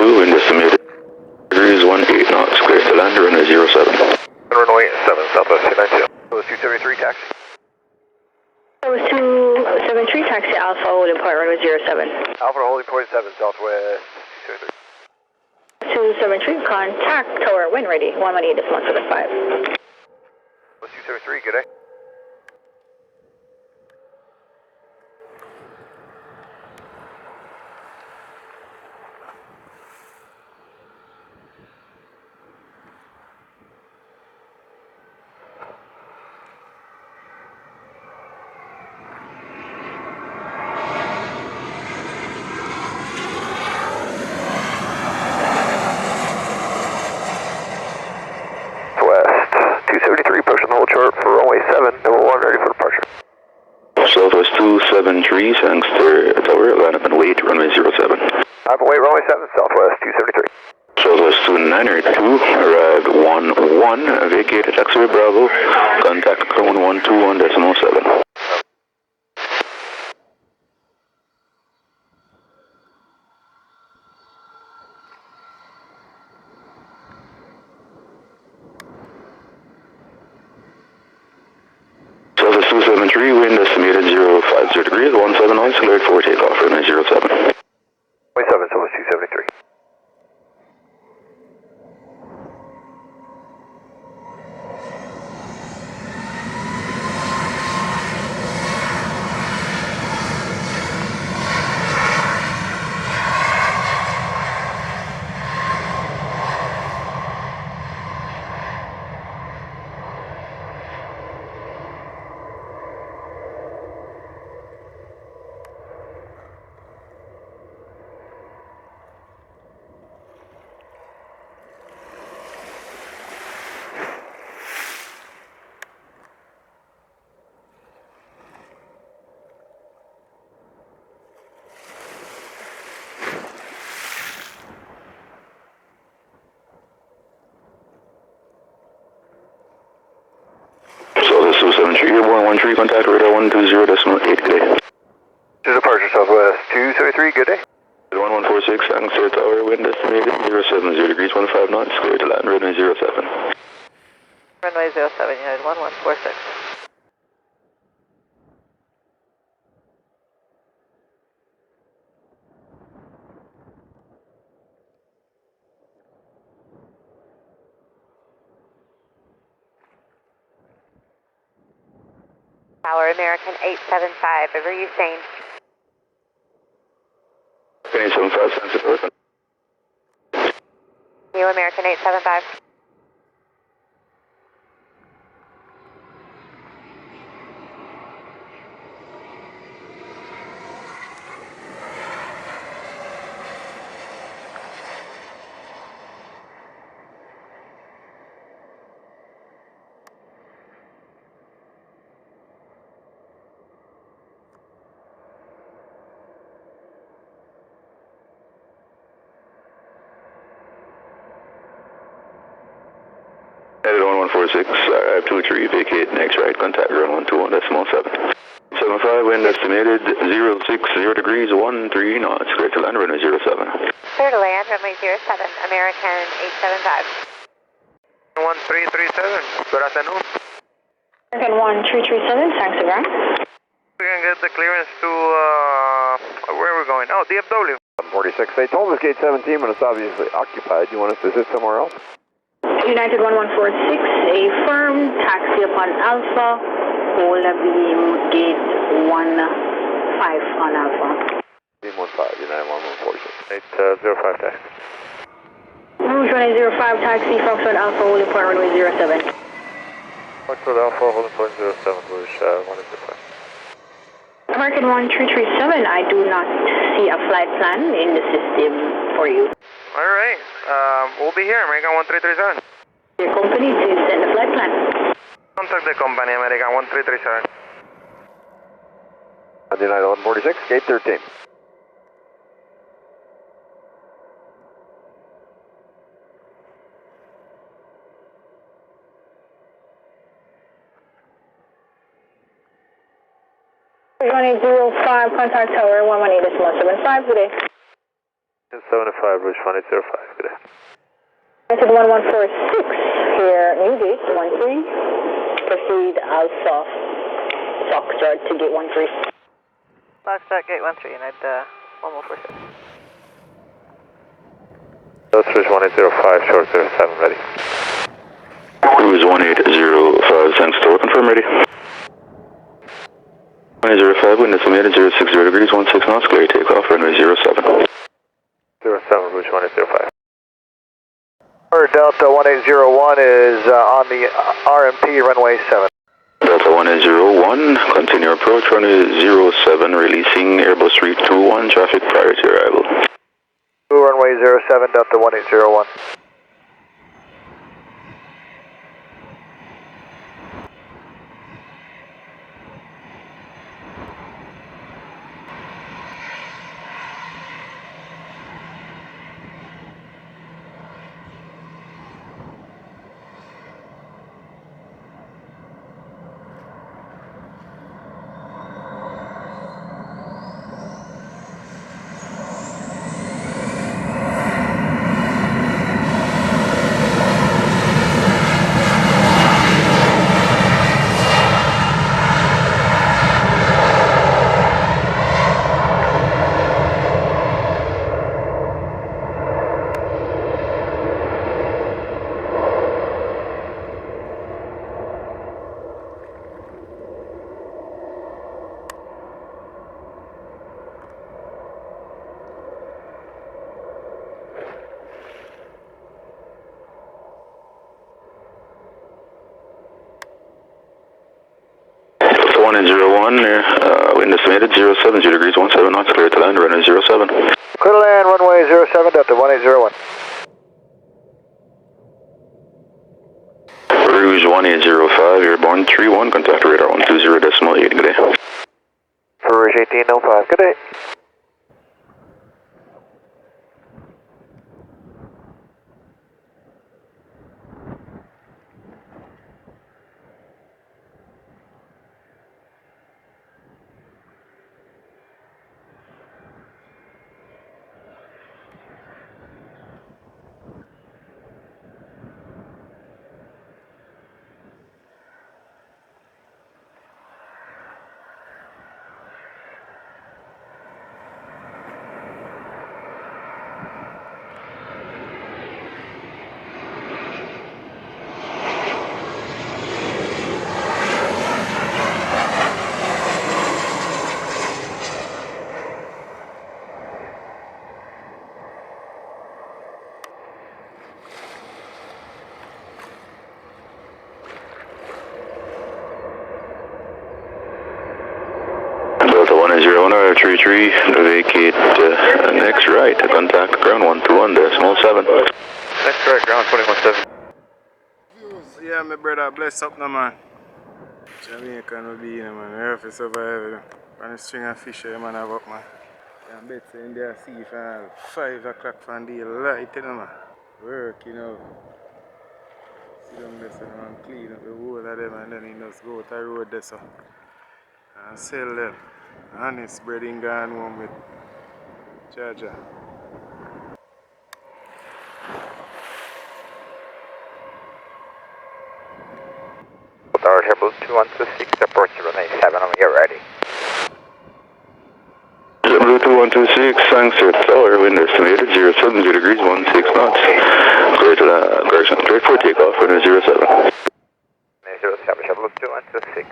2, wind estimated degrees 18 knots, clear to land, runway 07. Runway 7, Southwest 292. So it's 273, taxi. That was 273, taxi Alpha, holding point, runway 07. Alpha to holding point 7, Southwest 273. 273, contact tower, wind ready, 118.175. 273, good day. West 273, pushing the whole chart for runway 7, number 1 ready for departure. Southwest 273, thanks to tower, line up and wait, runway 07. Alpha wait, runway 7, Southwest 273. Southwest 292, arrived 11, vacate taxiway Bravo, contact 1121.7. Southwest 273, wind estimated 050 degrees, 17 knots, cleared for takeoff, runway 07. Runway 7, Southwest 273. Southwest 273, airborne 13, contact radar 120.8, good day. To departure, Southwest 273, good day. 1146, thanks to tower, wind estimated 070 degrees, 15 knots, clear to land, runway 07. Runway 07, United 1146. Tower, American 875, ever you sane? 875, thanks to tower. New American 875. Headed 1146, I have 23, vacate next right, contact ground 121.7. 75, wind estimated 060 degrees, 13 knots, clear to land, runway 07. Clear to land, runway 07, American 875. 1337, good afternoon. American 1337, thanks to ground. We can get the clearance to, where are we going? Oh, DFW. 46, they told us gate 17, but it's obviously occupied. You want us to sit somewhere else? United 1146, affirm, taxi upon Alpha, hold a beam gate 15 on Alpha. Beam 15, United 1146. 805 taxi. Rouge 105, taxi, Foxtrot Alpha, holding point, runway 07. Foxtrot Alpha, holding point 07, Rouge 105. American 1337, I do not see a flight plan in the system for you. Alright, we'll be here, American 1337. Your company, please send a flight plan. Contact the company, American 1337. United 1146, gate 13. Rouge 105, contact tower 118.175 today. 75, Rouge 1805, good day. United 1146 here, Newgate 13. Proceed Alpha Foxtrot to gate 13. Foxtrot, gate 13, United 1146. That's Rouge 1805, short 07, ready. Rouge 1805, thanks to confirm ready. 1805, wind estimated 060 degrees, 16 knots, clear takeoff, runway 07. 07, Rouge 1805. Delta 1801 is on the RMP runway 7. Delta 1801, continue approach, runway 07, releasing Airbus 321, traffic prior to arrival. Runway 07, Delta 1801. Delta 1801, wind estimated 070 degrees, 17 knots, clear to land, runway 07. Clear to land, runway 07, Delta 1801. Rouge 1805, airborne 31, contact radar 120.8, good day. Rouge 1805, good day. Delta 101, R33, vacate next right, contact ground 121.7. Next right, ground 217. Yeah, my brother, bless up now, man. Jamaica no be in, man. We have to survive. On a string of fish, man, have up, man. Yeah, bet in there, see from 5 o'clock from the light, you know, man. Work, you know. See them there, so man, clean up the whole of them, and then he just go to the road there, so. And sell them. Honest breading gone home with Jaja. Tower Table 2126, approach runway 7, when you're ready. Blue 2126, thanks to tower, wind estimated 070 degrees, 16 knots. Clear to the correction, straight for takeoff, runway 07. 07, Shuttle 2126.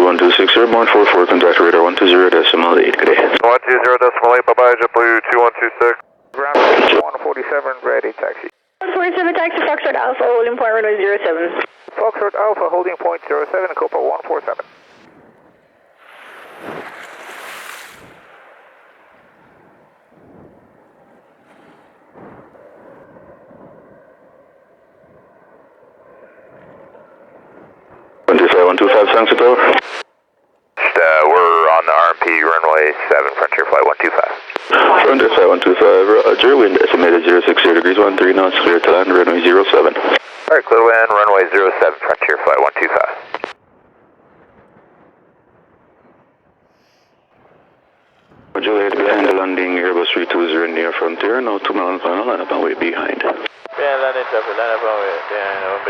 126, airborne 44, contact radar 120.8, good day. 120.8, bye-bye, JetBlue 2126. Ground 147, ready, taxi. 147 taxi, Foxtrot Alpha, holding point runway 07. Foxtrot Alpha, holding point 07, Copa 147. One two five, Sunset Tower. We're on the RMP runway 7, Frontier Flight 125. Frontier Flight 125, Roger, wind estimated 060 degrees, 13 knots, clear to land, runway 07. Alright, clear to land, runway 07, Frontier Flight 125. Juliet behind the landing, Airbus 320 near Frontier, now 2 miles final, line up and wait behind. Yeah, landing traffic, line up and wait behind,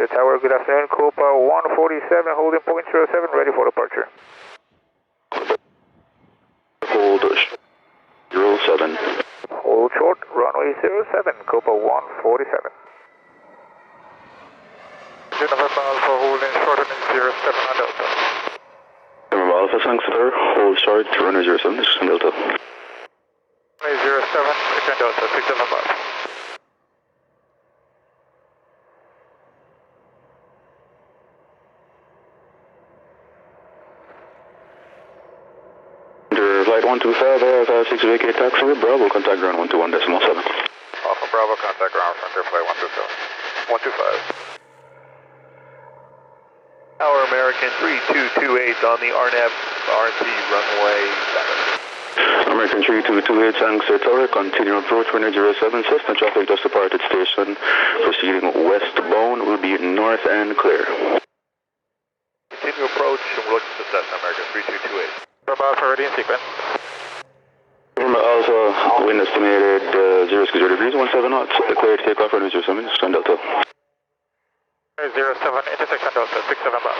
Tower, good afternoon, Copa 147, holding point 07, ready for departure. Hold 07. Hold short, runway 07, Copa 147. November Alpha, holding short on 07 on Delta. November Alpha, Sunset Tower, hold short, runway 07, this is Delta. Runway 07, second Delta, 6 November Alpha. Flight 125, Air 6 vacate taxi, Bravo, contact ground 121.7. Alpha Bravo, contact ground, Frontier Flight 127. 125. Our American 3228 on the RNAV RNC runway 7. American 3228, Sunset Tower, continue approach runway 07, Cessna traffic just departed station, proceeding westbound, will be north and clear. Continue approach and we're looking for Cessna American 3228. From Alpha, ready in sequence. November Alpha, wind estimated 060 degrees, 17 knots, clear to take off runway 07, Sun Delta. 07, intersection Delta, 6 November.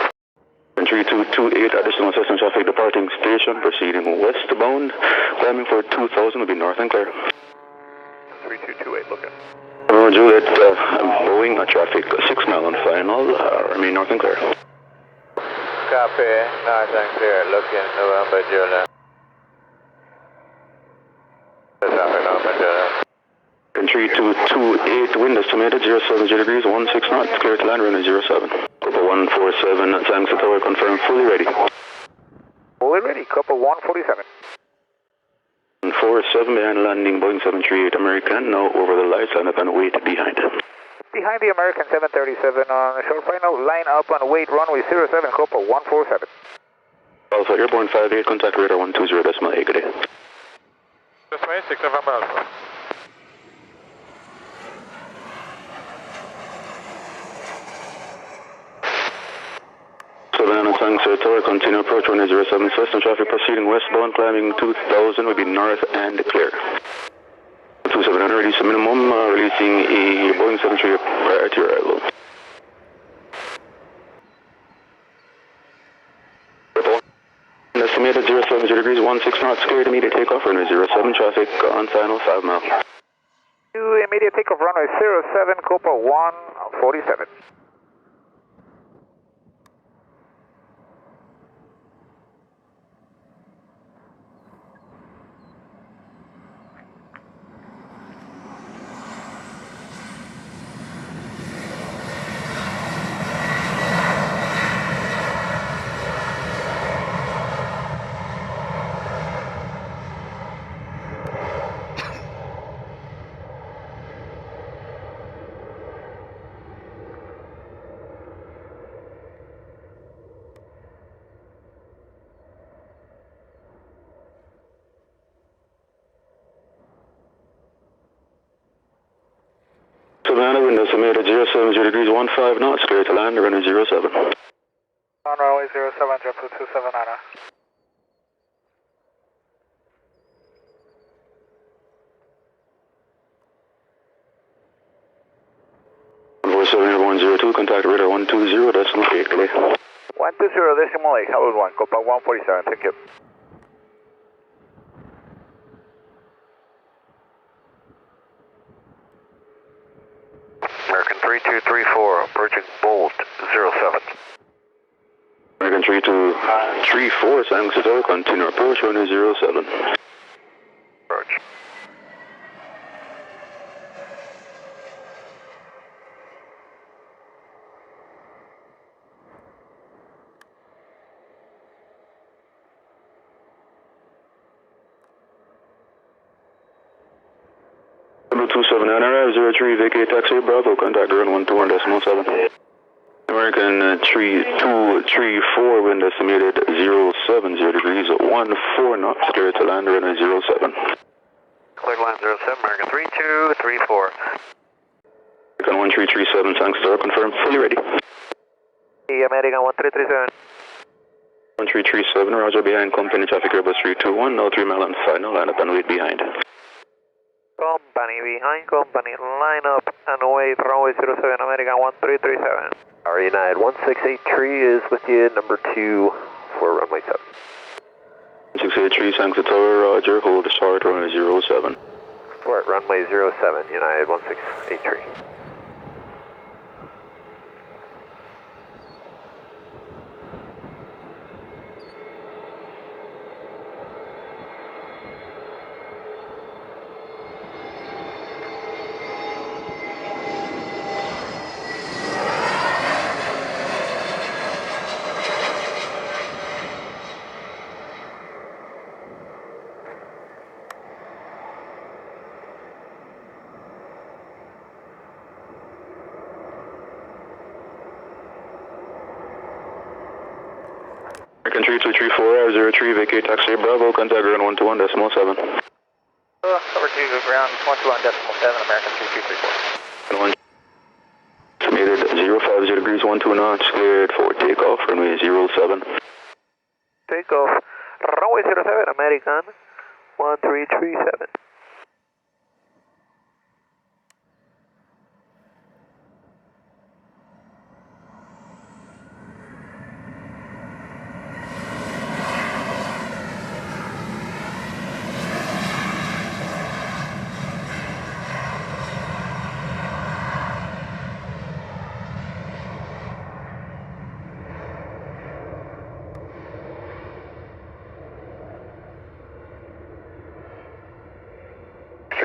3228, additional Cessna traffic departing station, proceeding westbound, climbing for 2000, will be north and clear. 3228, looking. Juliet, Boeing, traffic 6 mile on final, remain north and clear. Copy, north and clear, looking November Juliet. Traffic November Juliet. 3228, wind estimated 070 degrees, 16 knots, clear to land, runway 07. Copa 147, Sunset Tower, confirmed, fully ready. Fully ready, Copa 147. 147 behind landing, Boeing 738 American, now over the lights, line up and wait behind. Behind the American 737 on short final, line up and wait, runway 07, Copa 147. Alpha, airborne 58, contact radar 120.8, good day. This way, 6 November Alpha. Savannah, Sunset Tower, continue approach runway 07, Cessna traffic proceeding westbound, climbing 2000, will be north and clear. 2700, release a minimum, releasing a Boeing 738 prior to your arrival. Estimated 070 degrees, 16 knots, clear to immediate takeoff, runway 07, traffic on final 5 miles. To immediate takeoff, runway 07, Copa 147. Savannah, wind estimated 070 degrees, 15 knots, clear to land, runway 07. On runway 07, drop to 279. 147-102, contact radar 120, decimal 8, clear. 120, decimal 8, Howard 1, Copa 147, thank you. American 3234, approaching Bolt 07. American 3234, San Francisco, continue approach, runway 07. Approach. Number 279, arrive 03, vacate taxi, Bravo, contact ground 121.7. American 3234, wind estimated 070 degrees, 14 knots, clear to land, runway 07. Clear line 07, American 3234. American 1337, San Francisco, confirmed, fully ready. American 1337. 1337, roger, behind company traffic, Airbus 321, no 3 mile and final, line up and wait behind. Company behind company, line up and wait, runway 07, American 1337. Our United 1683 is with you, number 2 for runway 7. 683, San Francisco, roger, hold short, runway 07. Short, runway 07, United 1683. American 3234, 03, vacate taxi, Bravo, contact ground 121.7. Cover 2, ground 121.7, American 3234. 1 estimated 050 degrees, 12 knots, cleared for takeoff, runway 07. Takeoff, runway 07, American 1337.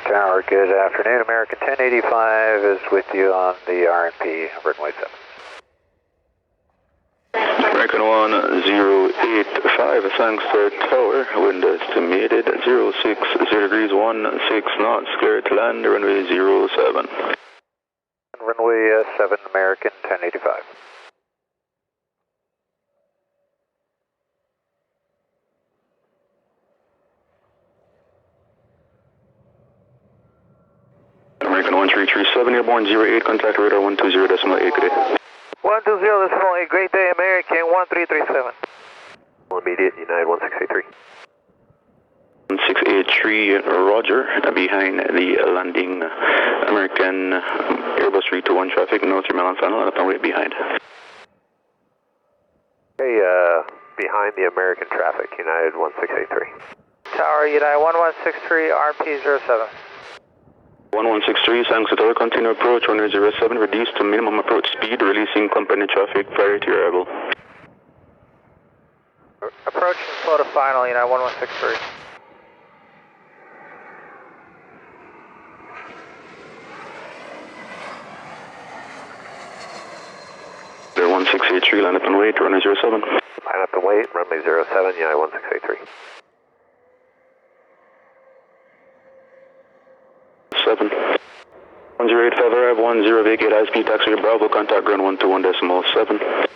Tower, good afternoon. American 1085 is with you on the RNP, runway 7. American 1085, Sangster Tower, wind estimated 060 degrees, 16 knots, cleared to land, runway 07. Runway 7, American 1085. American 1337, airborne 08, contact radar 120.8, good day. 120.8, great day, American 1337. Immediate, United 1683. 1683, roger, behind the landing, American Airbus 321 traffic, no 3 mile and final, line up and wait behind. Hey, behind the American traffic, United 1683. Tower, United 1163, RP 07. 1163, San Francisco, continue approach, runway 07, reduce to minimum approach speed, releasing company traffic prior to your arrival. Approach and slow to final, United 1163. There 1683, line up and wait, runway 07. Line up and wait, runway 07, United 1683. 7. 1085, arrive 10, vacate high speed taxi, Bravo, contact ground 121.7.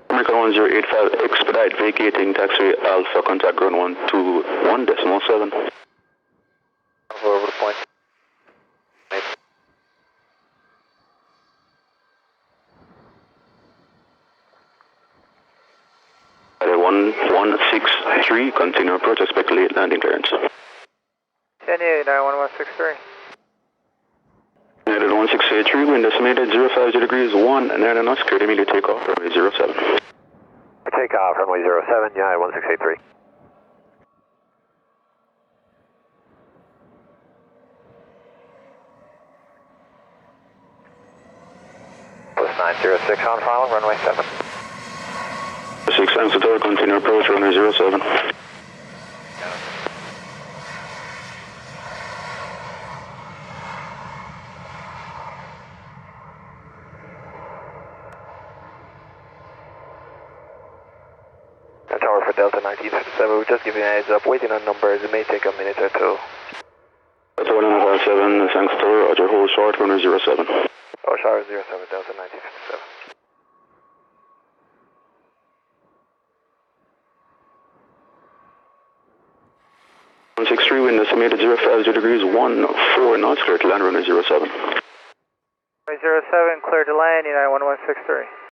American 1085, expedite vacating taxi Alpha, contact ground 121.7. Over the point. 1163, continue approach, expect late landing clearance. United 1163. United 1683, wind estimated 050 degrees 1, 9 knots, cleared immediate takeoff, runway 07. Takeoff, runway 07, United 1683. Plus 906 on file, runway 7. 6 thanks to tower, continue approach, runway 07. Tower for Delta 1957, we're just giving you a heads up, waiting on numbers, it may take a minute or two. Delta 157, thanks to tower, Roger, hold short, runway 07. Oh, shower 07, Delta 1957. One 63, wind estimated 050 degrees 14 knots, clear to land, runway 07. Runway 07, clear to land, United 1163.